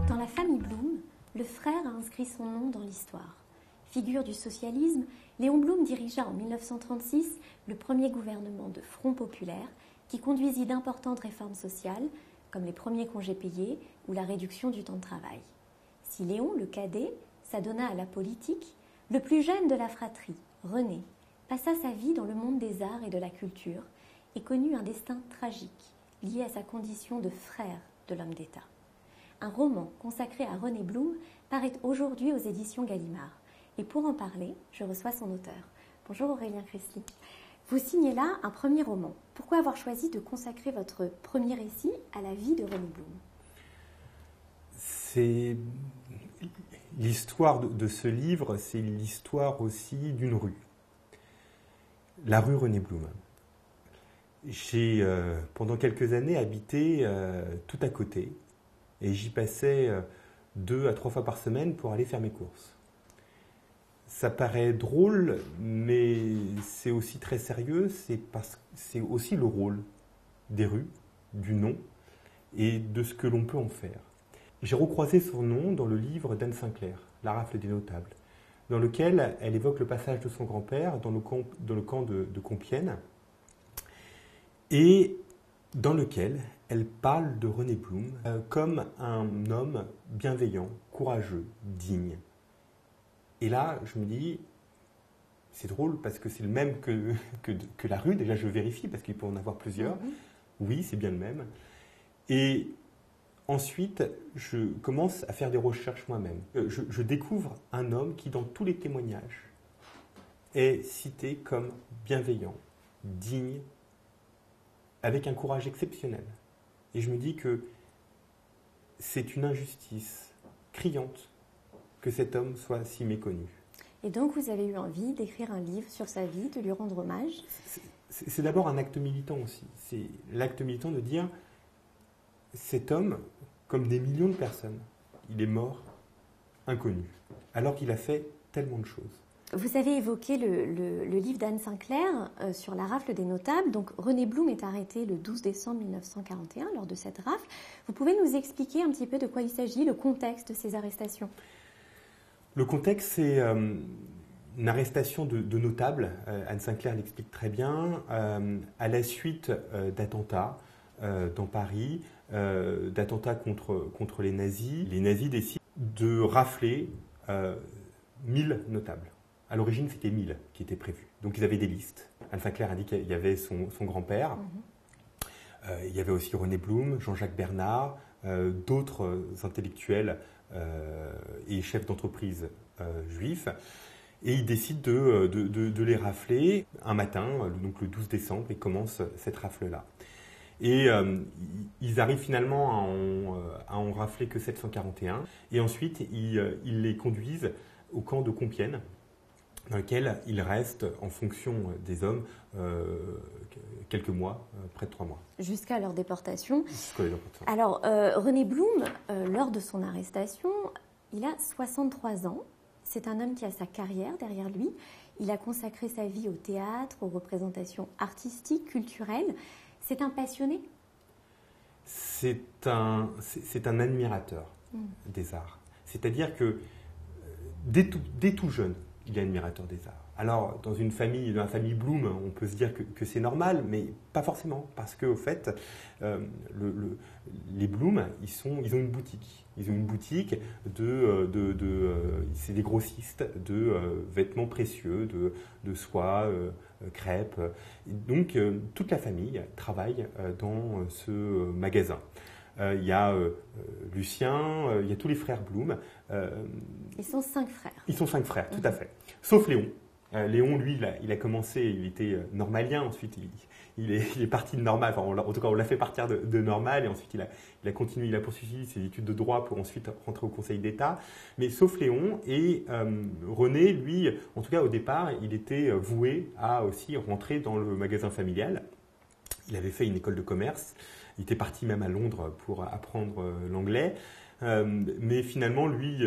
Dans la famille Blum, le frère a inscrit son nom dans l'histoire. Figure du socialisme, Léon Blum dirigea en 1936 le premier gouvernement de Front populaire qui conduisit d'importantes réformes sociales, comme les premiers congés payés ou la réduction du temps de travail. Si Léon, le cadet, s'adonna à la politique, le plus jeune de la fratrie, René, passa sa vie dans le monde des arts et de la culture et connut un destin tragique lié à sa condition de frère de l'homme d'État. Un roman consacré à René Blum paraît aujourd'hui aux éditions Gallimard. Et pour en parler, je reçois son auteur. Bonjour Aurélien Cresly. Vous signez là un premier roman. Pourquoi avoir choisi de consacrer votre premier récit à la vie de René Blum? C'est l'histoire de ce livre, c'est l'histoire aussi d'une rue. La rue René Blum. J'ai pendant quelques années habité tout à côté et j'y passais 2 à 3 fois par semaine pour aller faire mes courses. Ça paraît drôle, mais c'est aussi très sérieux, c'est aussi le rôle des rues, du nom et de ce que l'on peut en faire. J'ai recroisé son nom dans le livre d'Anne Sinclair, La rafle des notables, dans lequel elle évoque le passage de son grand-père dans le camp de Compiègne et dans lequel elle parle de René Blum comme un homme bienveillant, courageux, digne. Et là, je me dis, c'est drôle parce que c'est le même que la rue. Déjà, je vérifie parce qu'il peut en avoir plusieurs. Oui, c'est bien le même. Et ensuite, je commence à faire des recherches moi-même. Je découvre un homme qui, dans tous les témoignages, est cité comme bienveillant, digne, avec un courage exceptionnel. Et je me dis que c'est une injustice criante que cet homme soit si méconnu. Et donc vous avez eu envie d'écrire un livre sur sa vie, de lui rendre hommage? C'est d'abord un acte militant aussi. C'est l'acte militant de dire cet homme, comme des millions de personnes, il est mort inconnu, alors qu'il a fait tellement de choses. Vous avez évoqué le livre d'Anne Sinclair sur la rafle des notables. Donc René Blum est arrêté le 12 décembre 1941 lors de cette rafle. Vous pouvez nous expliquer un petit peu de quoi il s'agit, le contexte de ces arrestations? Le contexte, c'est une arrestation de notables. Anne Sinclair l'explique très bien. À la suite d'attentats dans Paris, d'attentats contre les nazis décident de rafler 1000 notables. À l'origine, c'était 1000 qui étaient prévus. Donc, ils avaient des listes. Anne Sinclair a dit qu'il y avait son grand-père. Il y avait aussi René Blum, Jean-Jacques Bernard, d'autres intellectuels et chefs d'entreprise juifs. Et ils décident de les rafler un matin, donc le 12 décembre, et commencent cette rafle-là. Et ils arrivent finalement à en rafler que 741. Et ensuite, ils les conduisent au camp de Compiègne, dans lequel ils restent en fonction des hommes quelques mois, près de 3 mois. Jusqu'à leur déportation. Jusqu'à leur déportation. Alors, René Blum, lors de son arrestation, il a 63 ans. C'est un homme qui a sa carrière derrière lui. Il a consacré sa vie au théâtre, aux représentations artistiques, culturelles. C'est un passionné? C'est un admirateur des arts. C'est-à-dire que dès tout jeune, il est admirateur des arts. Alors, dans la famille Blum, on peut se dire que c'est normal, mais pas forcément, parce qu'au fait, les Blum, ils ont une boutique. Ils ont une boutique c'est des grossistes de vêtements précieux, de soie, crêpes. Et donc, toute la famille travaille dans ce magasin. Il y a Lucien, il y a tous les frères Blum. Ils sont 5 frères. Ils sont 5 frères, tout à fait. Sauf Léon. Léon, lui, il a commencé, il était normalien, ensuite il est parti de Normal, enfin, en tout cas on l'a fait partir de Normal, et ensuite il a continué, il a poursuivi ses études de droit pour ensuite rentrer au Conseil d'État. Mais sauf Léon, et René, lui, en tout cas au départ, il était voué à aussi rentrer dans le magasin familial. Il avait fait une école de commerce, il était parti même à Londres pour apprendre l'anglais, mais finalement, lui,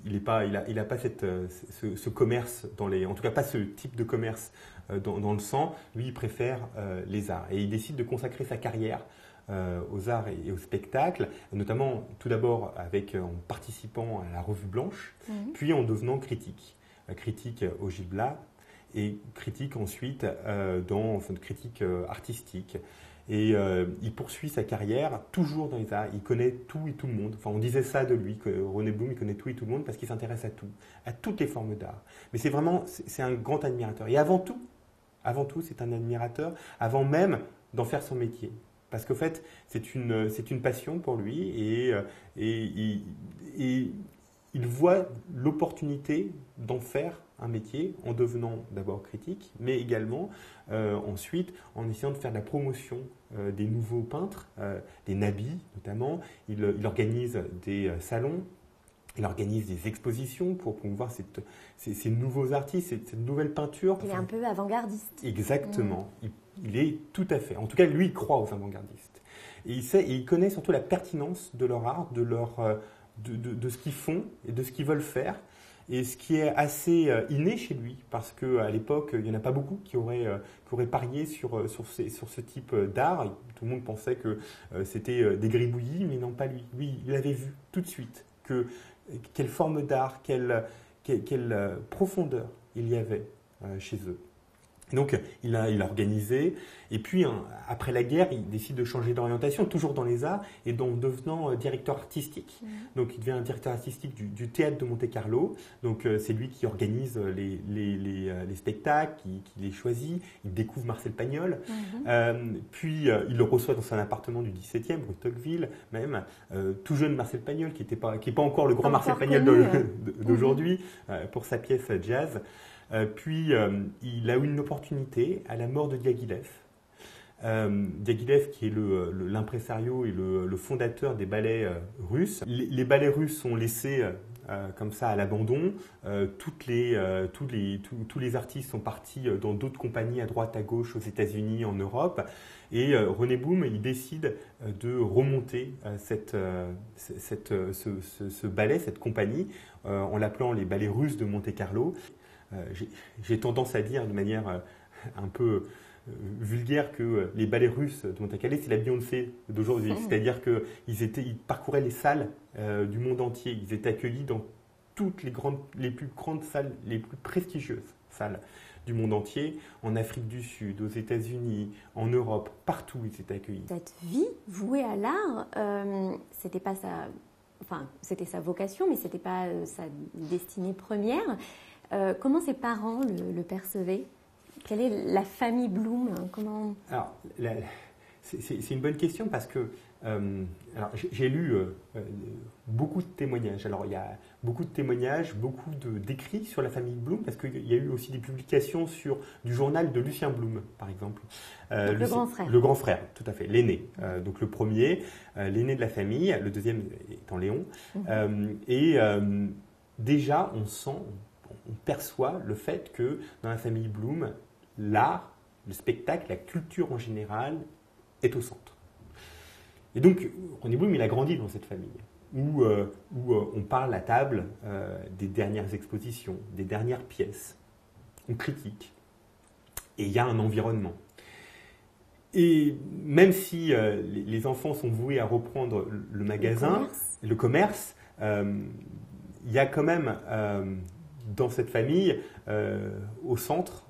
il a pas ce commerce en tout cas pas ce type de commerce dans le sang. Lui, il préfère les arts et il décide de consacrer sa carrière aux arts et au spectacle, notamment tout d'abord en participant à la Revue Blanche, puis en devenant critique au Gil Blas et critique ensuite critique artistique. Et il poursuit sa carrière toujours dans les arts. Il connaît tout et tout le monde. Enfin, on disait ça de lui, que René Blum, il connaît tout et tout le monde parce qu'il s'intéresse à tout, à toutes les formes d'art. Mais c'est un grand admirateur. Et avant tout, c'est un admirateur, avant même d'en faire son métier. Parce qu'en fait, c'est une passion pour lui et il voit l'opportunité d'en faire un métier en devenant d'abord critique, mais également ensuite en essayant de faire de la promotion des nouveaux peintres, des nabis notamment. Il organise des salons, il organise des expositions pour promouvoir ces nouveaux artistes, cette nouvelle peinture. Il est un peu avant-gardiste. Exactement. Il est tout à fait. En tout cas, lui, il croit aux avant-gardistes. Et il connaît surtout la pertinence de leur art, de ce qu'ils font et de ce qu'ils veulent faire. Et ce qui est assez inné chez lui, parce qu'à l'époque, il n'y en a pas beaucoup qui auraient parié sur ce type d'art. Tout le monde pensait que c'était des gribouillis, mais non, pas lui. Lui, il avait vu tout de suite quelle forme d'art, quelle profondeur il y avait chez eux. Donc, il a organisé, et puis après la guerre, il décide de changer d'orientation, toujours dans les arts, et donc devenant directeur artistique. Donc, il devient un directeur artistique du théâtre de Monte-Carlo. Donc, c'est lui qui organise les spectacles, qui les choisit. Il découvre Marcel Pagnol. Puis, il le reçoit dans son appartement du 17e, rue Tocqueville, même. Tout jeune Marcel Pagnol, qui n'est pas encore le grand Marcel Pagnol d'aujourd'hui, pour sa pièce jazz. Puis, il a eu une opportunité à la mort de Diaghilev. Diaghilev, qui est l'impresario et le fondateur des ballets russes. Les ballets russes sont laissés comme ça à l'abandon. Tous les artistes sont partis dans d'autres compagnies à droite, à gauche, aux États-Unis, en Europe. Et René Blum, il décide de remonter ce ballet, cette compagnie, en l'appelant les ballets russes de Monte-Carlo. J'ai tendance à dire de manière un peu vulgaire que les ballets russes de Monte-Carlo, c'est la Beyoncé d'aujourd'hui. C'est-à-dire qu'ils parcouraient les salles du monde entier. Ils étaient accueillis dans toutes les plus grandes salles, les plus prestigieuses salles du monde entier, en Afrique du Sud, aux États-Unis, en Europe, partout ils étaient accueillis. Cette vie vouée à l'art, c'était pas c'était sa vocation, mais c'était pas sa destinée première. Comment ses parents le percevaient? Quelle est la famille Blum? Alors, c'est une bonne question parce que j'ai lu beaucoup de témoignages. Alors, il y a beaucoup de témoignages, beaucoup d'écrits sur la famille Blum parce qu'il y a eu aussi des publications du journal de Lucien Blum, par exemple. Le grand frère. Le grand frère, tout à fait, l'aîné. Donc, le premier, l'aîné de la famille, le deuxième étant Léon. Déjà, on perçoit le fait que dans la famille Blum, l'art, le spectacle, la culture en général est au centre. Et donc, René Blum, il a grandi dans cette famille où on parle à table des dernières expositions, des dernières pièces, on critique, et il y a un environnement. Et même si les enfants sont voués à reprendre le magasin, le commerce, il y a quand même dans cette famille, au centre,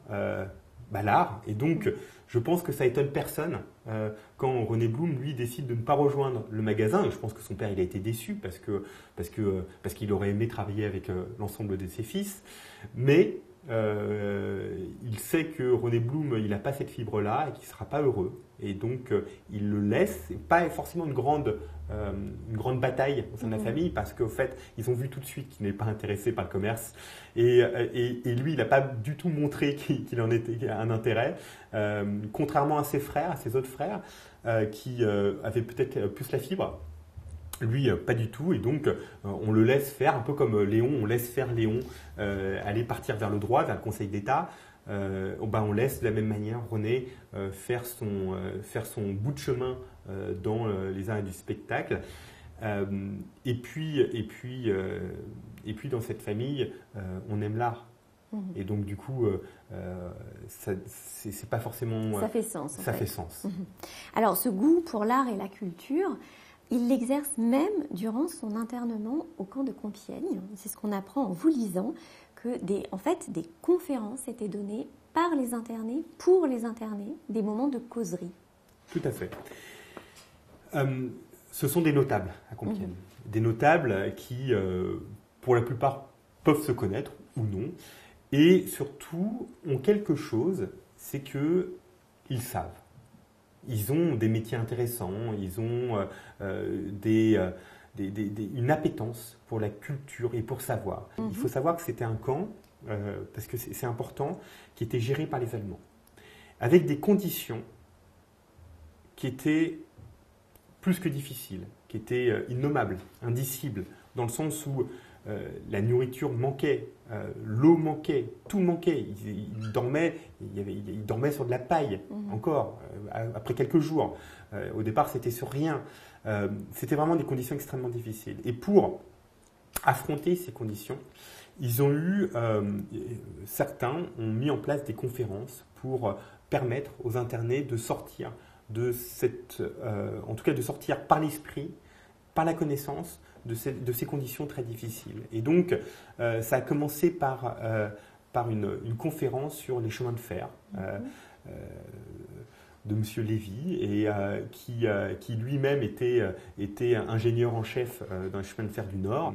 l'art. Et donc, je pense que ça étonne personne quand René Blum, lui, décide de ne pas rejoindre le magasin. Et je pense que son père, il a été déçu parce qu'il aurait aimé travailler avec l'ensemble de ses fils. Mais il sait que René Blum, il n'a pas cette fibre-là et qu'il ne sera pas heureux. Et donc, il le laisse. C'est pas forcément une grande bataille au sein de la famille parce qu'au fait, ils ont vu tout de suite qu'il n'est pas intéressé par le commerce. Et lui, il n'a pas du tout montré qu'il en était un intérêt. Contrairement à ses autres frères, qui avaient peut-être plus la fibre. Lui, pas du tout, et donc on le laisse faire, un peu comme Léon, on laisse faire Léon aller partir vers le droit, vers le Conseil d'État. On laisse de la même manière René faire son bout de chemin dans les arts du spectacle. Et puis, dans cette famille, on aime l'art. Et donc, du coup, c'est pas forcément... Ça fait sens. Ça fait sens. Alors, ce goût pour l'art et la culture, il l'exerce même durant son internement au camp de Compiègne. C'est ce qu'on apprend en vous lisant, que des conférences étaient données par les internés, pour les internés, des moments de causerie. Tout à fait. Ce sont des notables à Compiègne. Des notables qui, pour la plupart, peuvent se connaître ou non. Et surtout, ont quelque chose, c'est qu'ils savent. Ils ont des métiers intéressants, ils ont une appétence pour la culture et pour savoir. Il faut savoir que c'était un camp, parce que c'est important, qui était géré par les Allemands, avec des conditions qui étaient plus que difficiles, qui étaient innommables, indicibles, dans le sens où la nourriture manquait, l'eau manquait, tout manquait. Ils dormaient sur de la paille, encore, après quelques jours. Au départ, c'était sur rien. C'était vraiment des conditions extrêmement difficiles. Et pour affronter ces conditions, certains ont mis en place des conférences pour permettre aux internés de sortir en tout cas de sortir par l'esprit, par la connaissance, de ces conditions très difficiles. Et donc, ça a commencé par une conférence sur les chemins de fer de M. Lévy, et qui lui-même était ingénieur en chef dans les chemins de fer du Nord.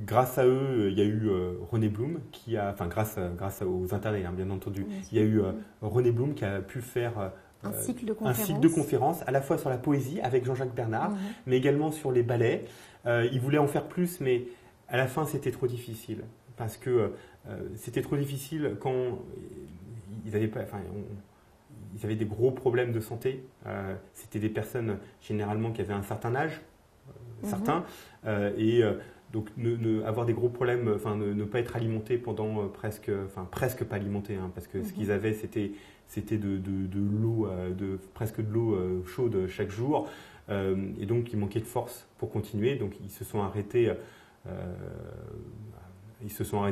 Grâce à eux, il y a eu René Blum, grâce aux internés, bien entendu, il y a eu René Blum qui a pu faire un cycle de conférences, à la fois sur la poésie avec Jean-Jacques Bernard, mais également sur les ballets. Il voulait en faire plus, mais à la fin, c'était trop difficile. Parce que c'était trop difficile quand ils avaient des gros problèmes de santé. C'était des personnes, généralement, qui avaient un certain âge, donc avoir des gros problèmes, ne pas être alimenté pendant presque pas alimenté, parce que ce qu'ils avaient, c'était de l'eau, presque de l'eau chaude chaque jour. Et donc, il manquait de force pour continuer. Donc, ils se sont arrêtés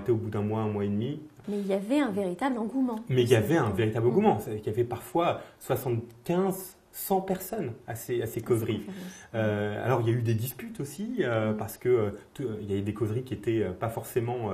au bout d'un mois et demi. Mais il y avait un véritable engouement. Il y avait parfois 75, 100 personnes à ces causeries. Alors, il y a eu des disputes aussi, parce qu'il y avait des causeries qui étaient pas forcément...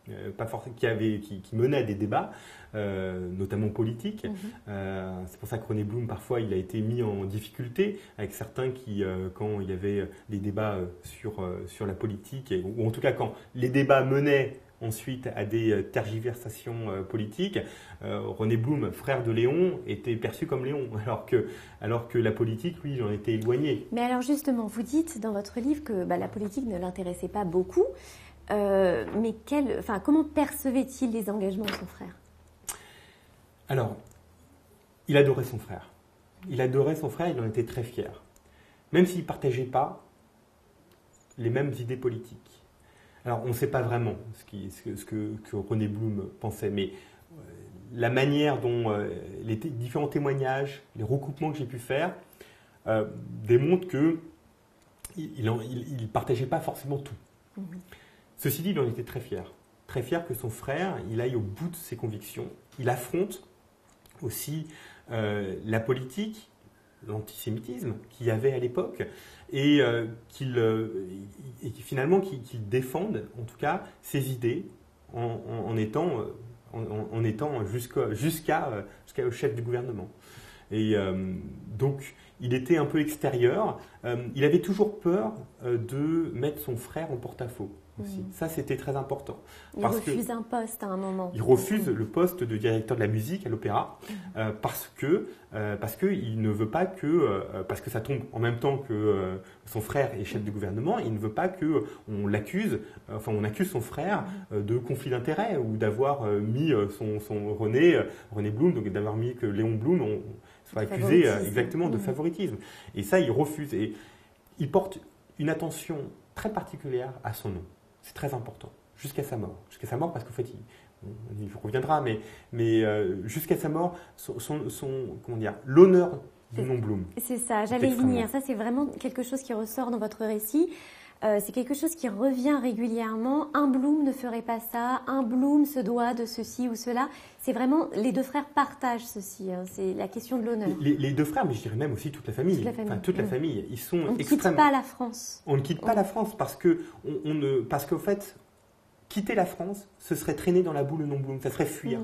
qui menaient à des débats, notamment politiques. C'est pour ça que René Blum, parfois, il a été mis en difficulté avec certains qui, quand il y avait des débats sur la politique, ou en tout cas quand les débats menaient ensuite à des tergiversations politiques, René Blum, frère de Léon, était perçu comme Léon, alors que la politique, lui, il en était éloigné. Mais alors justement, vous dites dans votre livre que la politique ne l'intéressait pas beaucoup. Mais comment percevait-il les engagements de son frère ? Alors, il adorait son frère. Il en était très fier. Même s'il ne partageait pas les mêmes idées politiques. Alors, on ne sait pas vraiment ce que René Blum pensait, mais la manière dont les différents témoignages, les recoupements que j'ai pu faire, démontrent qu'il ne partageait pas forcément tout. Ceci dit, il en était très fier. Très fier que son frère, il aille au bout de ses convictions. Il affronte aussi la politique, l'antisémitisme qu'il y avait à l'époque, et qu'il défende, en tout cas, ses idées en étant jusqu'au chef du gouvernement. Et donc, il était un peu extérieur. Il avait toujours peur de mettre son frère en porte-à-faux. Aussi. Ça, c'était très important. Il refuse un poste à un moment. Il refuse le poste de directeur de la musique à l'opéra parce qu'il ne veut pas parce que ça tombe en même temps que son frère est chef du gouvernement, il ne veut pas qu'on l'accuse, on accuse son frère de conflit d'intérêts ou d'avoir mis son René Blum, donc d'avoir mis que Léon Blum soit accusé exactement de favoritisme. Et ça, il refuse. Et il porte une attention très particulière à son nom. C'est très important, jusqu'à sa mort. Jusqu'à sa mort, parce qu'en fait, il reviendra, mais jusqu'à sa mort, l'honneur du non-Bloom. C'est ça, j'allais y venir. Ça, c'est vraiment quelque chose qui ressort dans votre récit. C'est quelque chose qui revient régulièrement. Un Bloom ne ferait pas ça, un Bloom se doit de ceci ou cela. C'est vraiment, les deux frères partagent ceci. Hein. C'est la question de l'honneur. Les deux frères, mais je dirais même aussi toute la famille. Toute la famille. Ils sont on ne quitte pas la France. On ne quitte pas la France parce qu'au fait, quitter la France, ce serait traîner dans la boue le non-Bloom, ça serait fuir.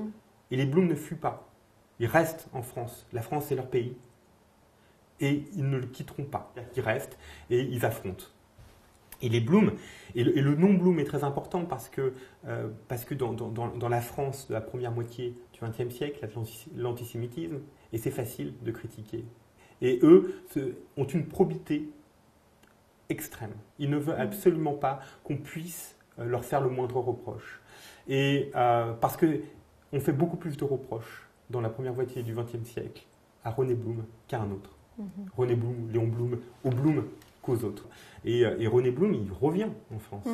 Et les Bloom ne fuient pas. Ils restent en France. La France, c'est leur pays. Et ils ne le quitteront pas. Ils restent et ils affrontent. Et les Bloom, et le non-Bloom est très important parce que dans la France de la première moitié du XXe siècle, l'antisémitisme, et c'est facile de critiquer. Et eux ont une probité extrême. Ils ne veulent absolument pas qu'on puisse leur faire le moindre reproche. Et parce qu'on fait beaucoup plus de reproches dans la première moitié du XXe siècle à René Bloom qu'à un autre. René Bloom, Léon Bloom, aux Bloom qu'aux autres. Et René Bloom, il revient en France.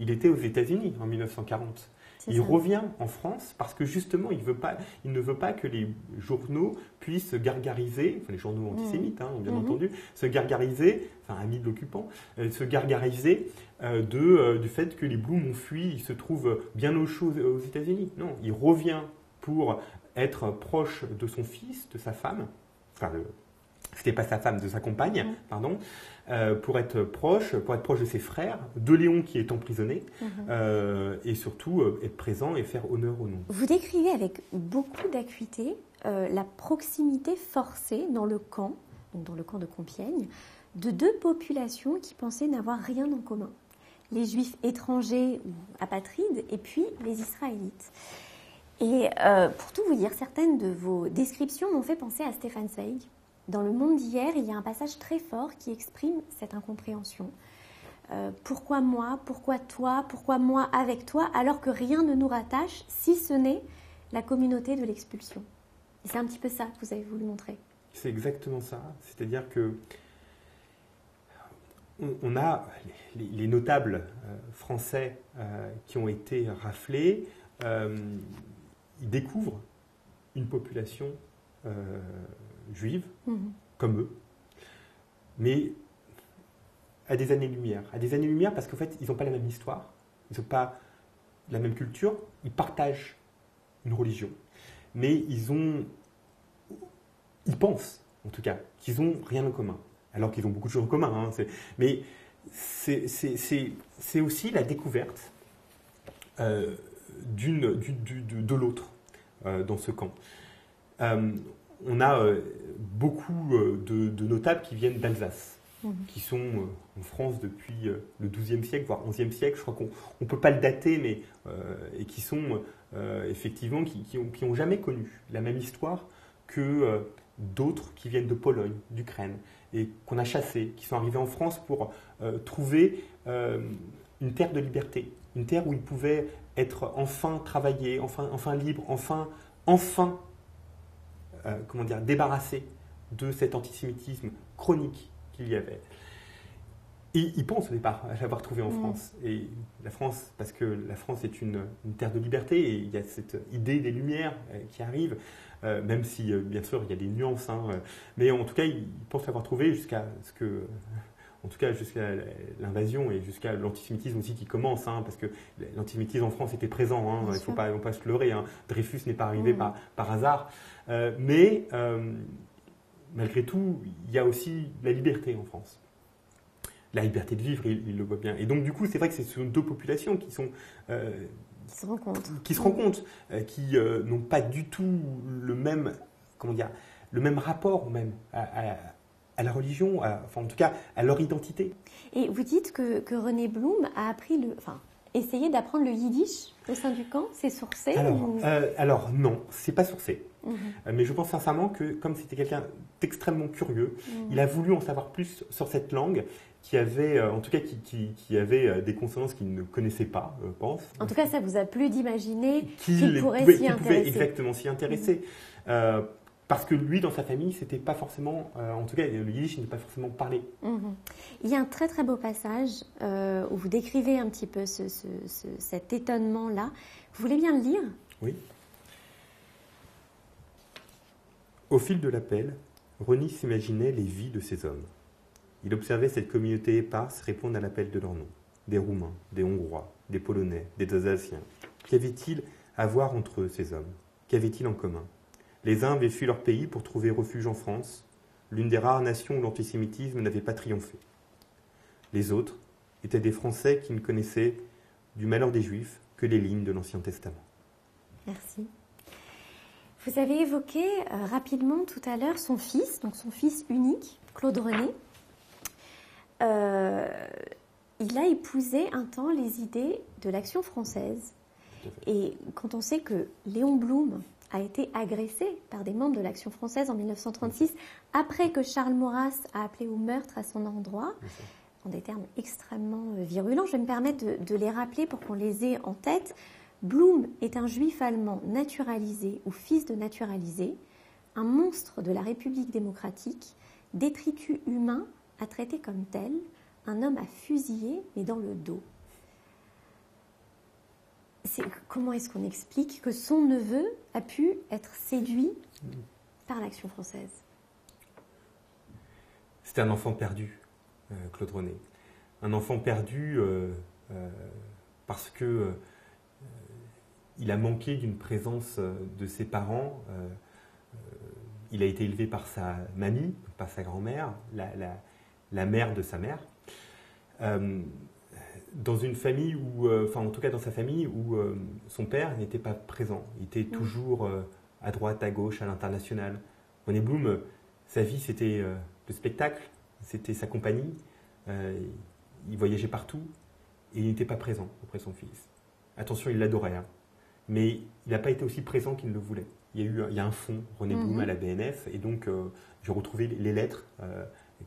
Il était aux États-Unis en 1940. Il revient en France parce que justement, il ne veut pas que les journaux puissent gargariser, enfin les journaux antisémites, hein, bien entendu, se gargariser, enfin amis de l'occupant, se gargariser du fait que les Bloom ont fui, ils se trouvent bien au chaud aux États-Unis. Non, il revient pour être proche de son fils, de sa femme, enfin c'était pas sa femme, de sa compagne, pardon, pour être proche de ses frères, de Léon qui est emprisonné, et surtout être présent et faire honneur au nom. Vous décrivez avec beaucoup d'acuité la proximité forcée dans le camp, donc dans le camp de Compiègne, de deux populations qui pensaient n'avoir rien en commun. Les Juifs étrangers ou apatrides et puis les Israélites. Et pour tout vous dire, certaines de vos descriptions m'ont fait penser à Stefan Zweig. Dans Le Monde d'hier, il y a un passage très fort qui exprime cette incompréhension. Pourquoi moi? Pourquoi toi? Pourquoi moi avec toi? Alors que rien ne nous rattache, si ce n'est la communauté de l'expulsion. Et c'est un petit peu ça que vous avez voulu montrer. C'est exactement ça. C'est-à-dire que on a les notables français qui ont été raflés. Ils découvrent une population juive, comme eux, mais à des années-lumière. À des années-lumière parce qu'en fait, ils n'ont pas la même histoire, ils n'ont pas la même culture, ils partagent une religion, mais ils pensent, en tout cas, qu'ils n'ont rien en commun, alors qu'ils ont beaucoup de choses en commun. Hein, mais c'est aussi la découverte de l'autre dans ce camp. On a beaucoup de notables qui viennent d'Alsace, qui sont en France depuis le XIIe siècle, voire XIe siècle. Je crois qu'on ne peut pas le dater, mais et qui sont effectivement qui ont jamais connu la même histoire que d'autres qui viennent de Pologne, d'Ukraine, et qu'on a chassés, qui sont arrivés en France pour trouver une terre de liberté, une terre où ils pouvaient être enfin travaillés, enfin libres, enfin débarrassés de cet antisémitisme chronique qu'il y avait. Et ils pensent au départ à l'avoir trouvé en France. Et la France, parce que la France est une terre de liberté, et il y a cette idée des Lumières qui arrive, même si, bien sûr, il y a des nuances. Mais en tout cas, ils pensent l'avoir trouvé jusqu'à l'invasion et jusqu'à l'antisémitisme aussi qui commence, parce que l'antisémitisme en France était présent, il ne faut pas se leurrer. Dreyfus n'est pas arrivé par hasard. Mais malgré tout, il y a aussi la liberté en France. La liberté de vivre, il le voit bien. Et donc, du coup, c'est vrai que ce sont deux populations qui se rencontrent, qui n'ont pas du tout le même rapport même à la religion, en tout cas à leur identité. Et vous dites que René Bloom a essayé d'apprendre le yiddish au sein du camp, c'est sourcé? Alors non, c'est pas sourcé. Mais je pense sincèrement que comme c'était quelqu'un d'extrêmement curieux, il a voulu en savoir plus sur cette langue qui avait, en tout cas, qui avait des consonances qu'il ne connaissait pas, je pense. En tout cas, ça vous a plu d'imaginer qu'il pourrait s'y intéresser. Pouvait exactement s'y intéresser. Parce que lui, dans sa famille, c'était pas forcément, en tout cas, le yiddish n'était pas forcément parlé. Il y a un très très beau passage où vous décrivez un petit peu cet étonnement-là. Vous voulez bien le lire? Oui. Au fil de l'appel, Rosny s'imaginait les vies de ces hommes. Il observait cette communauté éparse répondre à l'appel de leur nom. Des Roumains, des Hongrois, des Polonais, des Alsaciens. Qu'avait-il à voir entre eux, ces hommes? Qu'avaient-ils en commun? Les uns avaient fui leur pays pour trouver refuge en France, l'une des rares nations où l'antisémitisme n'avait pas triomphé. Les autres étaient des Français qui ne connaissaient du malheur des Juifs que les lignes de l'Ancien Testament. Merci. Vous avez évoqué rapidement tout à l'heure son fils, donc son fils unique, Claude René. Il a épousé un temps les idées de l'Action française. Et quand on sait que Léon Blum a été agressé par des membres de l'Action française en 1936, après que Charles Maurras a appelé au meurtre à son endroit, en des termes extrêmement virulents, je vais me permettre de les rappeler pour qu'on les ait en tête. Blum est un juif allemand naturalisé ou fils de naturalisé, un monstre de la République démocratique, détritus humain à traiter comme tel, un homme à fusiller mais dans le dos. Comment est-ce qu'on explique que son neveu a pu être séduit par l'Action française? C'était un enfant perdu, Claude René. Un enfant perdu parce que il a manqué d'une présence de ses parents. Il a été élevé par sa mamie, par sa grand-mère, la mère de sa mère. Dans une famille où, en tout cas dans sa famille, où son père n'était pas présent. Il était toujours à droite, à gauche, à l'international. René Blum, sa vie, c'était le spectacle, c'était sa compagnie. Il voyageait partout et il n'était pas présent auprès de son fils. Attention, il l'adorait, hein, mais il n'a pas été aussi présent qu'il le voulait. Il y a un fond, René Blum à la BNF, et donc j'ai retrouvé les lettres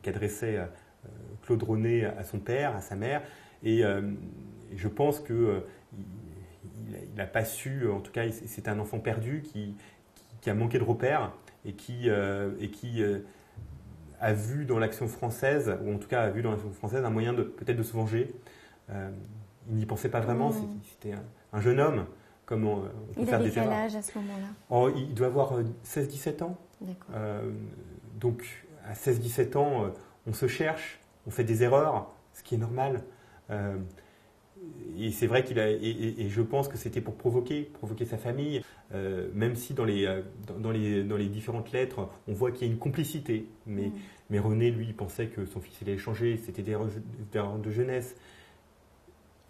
qu'adressait Claude René à son père, à sa mère. Et je pense qu'il n'a pas su, en tout cas, c'est un enfant perdu qui a manqué de repères et qui a vu dans l'Action française, ou en tout cas a vu dans l'Action française un moyen peut-être de se venger. Il n'y pensait pas vraiment, c'était un jeune homme. Comme on peut faire des erreurs. Il avait quel âge à ce moment-là? Il doit avoir 16-17 ans. D'accord. Donc à 16-17 ans, on se cherche, on fait des erreurs, ce qui est normal. Et c'est vrai et je pense que c'était pour provoquer sa famille, même si dans les différentes lettres, on voit qu'il y a une complicité. Mais René, lui, il pensait que son fils allait changer, c'était des erreurs de jeunesse.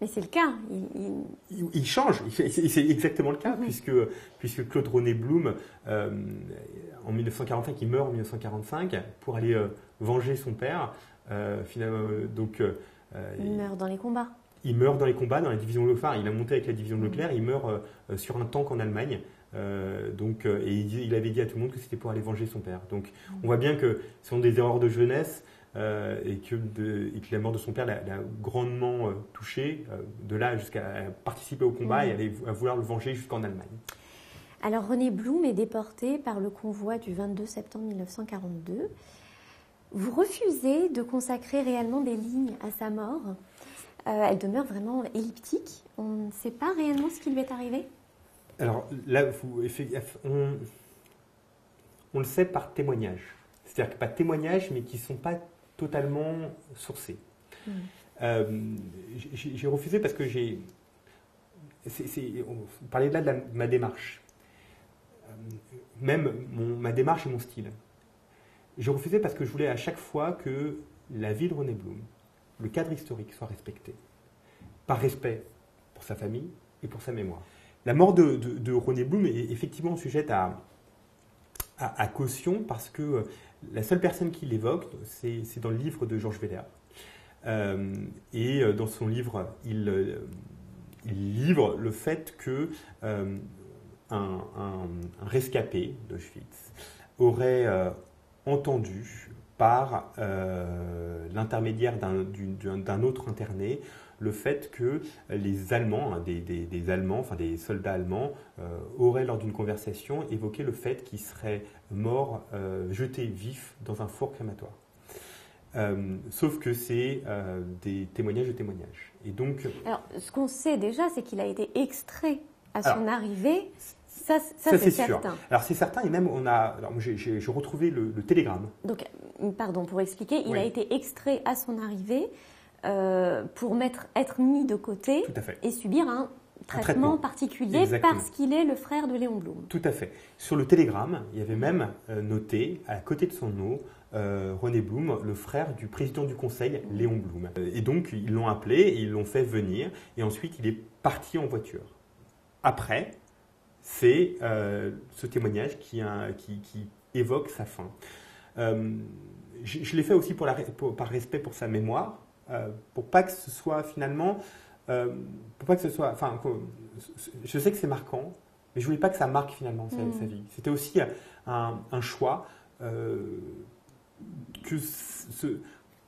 Mais c'est le cas. Il change, c'est exactement le cas, puisque Claude René Blum, en 1945, il meurt en 1945 pour aller venger son père. Finalement, il meurt dans les combats. Il meurt dans les combats, dans la division Leclerc. Il a monté avec la division Leclerc. Il meurt sur un tank en Allemagne. Et il avait dit à tout le monde que c'était pour aller venger son père. Donc, on voit bien que ce sont des erreurs de jeunesse et que la mort de son père l'a grandement touché, de là jusqu'à participer au combat et à vouloir le venger jusqu'en Allemagne. Alors, René Blum est déporté par le convoi du 22 septembre 1942. Vous refusez de consacrer réellement des lignes à sa mort. Elle demeure vraiment elliptique. On ne sait pas réellement ce qui lui est arrivé. Alors là, on le sait par témoignage. C'est-à-dire que pas de témoignages, mais qui ne sont pas totalement sourcés. J'ai refusé parce que on parlait là de ma démarche. Même ma démarche et mon style. J'ai refusé parce que je voulais à chaque fois que la vie de René Blum, le cadre historique soit respecté, par respect pour sa famille et pour sa mémoire. La mort de René Blum est effectivement sujette à caution parce que la seule personne qui l'évoque, c'est dans le livre de Georges Weller. Et dans son livre, il livre le fait que un rescapé d'Auschwitz aurait entendu par l'intermédiaire d'un autre interné le fait que les Allemands, des Allemands, enfin des soldats allemands, auraient lors d'une conversation évoqué le fait qu'ils seraient morts, jetés vifs dans un four crématoire. Sauf que c'est des témoignages de témoignages. Et donc, alors, ce qu'on sait déjà, c'est qu'il a été extrait à son arrivée Ça c'est sûr. certain. Alors c'est certain, et même j'ai retrouvé le télégramme. Donc, pardon, pour expliquer, il Oui. a été extrait à son arrivée pour être mis de côté Tout à fait. et subir un traitement particulier Exactement. parce qu'il est le frère de Léon Blum. Tout à fait. Sur le télégramme, il y avait même noté, à côté de son nom, René Blum, le frère du président du conseil, Léon Blum. Et donc, ils l'ont appelé, et ils l'ont fait venir, et ensuite, il est parti en voiture. Après, c'est ce témoignage qui évoque sa fin. Je l'ai fait aussi par respect pour sa mémoire, pour pas que ce soit finalement... pour pas que ce soit... Enfin, je sais que c'est marquant, mais je voulais pas que ça marque finalement sa vie. C'était aussi un choix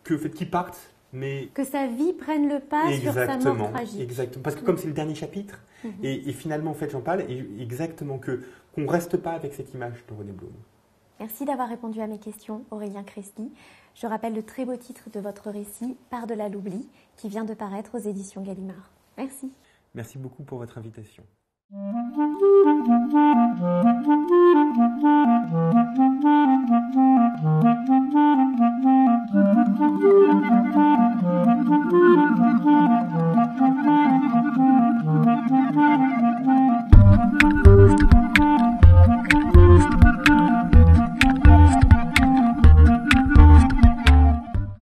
qu'il parte, mais... Que sa vie prenne le pas sur sa mort tragique. Exactement, parce que comme c'est le dernier chapitre, et finalement, en fait, j'en parle, et exactement, qu'on ne reste pas avec cette image de René Blum. Merci d'avoir répondu à mes questions, Aurélien Cresli. Je rappelle le très beau titre de votre récit, Par-delà l'oubli, qui vient de paraître aux éditions Gallimard. Merci. Merci beaucoup pour votre invitation.